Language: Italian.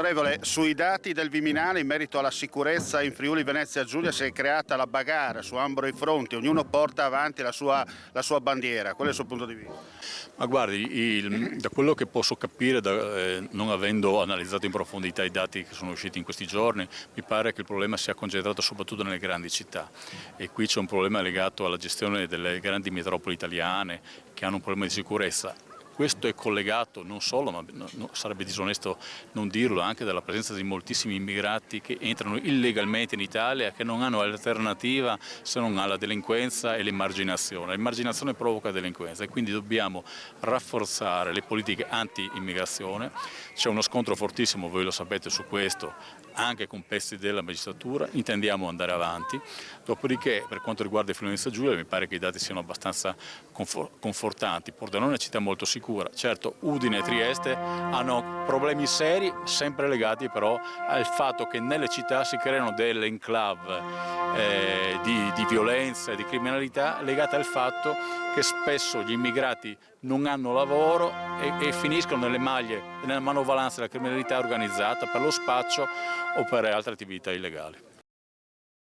Onorevole, sui dati del Viminale in merito alla sicurezza in Friuli Venezia Giulia si è creata la bagarre su ambo i fronti, ognuno porta avanti la sua bandiera. Qual è il suo punto di vista? Ma guardi, da quello che posso capire, non avendo analizzato in profondità i dati che sono usciti in questi giorni, mi pare che il problema sia concentrato soprattutto nelle grandi città e qui c'è un problema legato alla gestione delle grandi metropoli italiane che hanno un problema di sicurezza. Questo è collegato non solo, ma sarebbe disonesto non dirlo, anche dalla presenza di moltissimi immigrati che entrano illegalmente in Italia e che non hanno alternativa se non alla delinquenza e l'emarginazione. L'emarginazione provoca delinquenza e quindi dobbiamo rafforzare le politiche anti-immigrazione. C'è uno scontro fortissimo, voi lo sapete, su questo, anche con pezzi della magistratura, intendiamo andare avanti. Dopodiché, per quanto riguarda il Friuli Venezia Giulia, mi pare che i dati siano abbastanza confortanti. Pordenone è una città molto sicura. Certo, Udine e Trieste hanno problemi seri, sempre legati però al fatto che nelle città si creano delle enclave di violenza e di criminalità legate al fatto che spesso gli immigrati non hanno lavoro e finiscono nelle maglie, nella manovalanza della criminalità organizzata per lo spaccio o per altre attività illegali.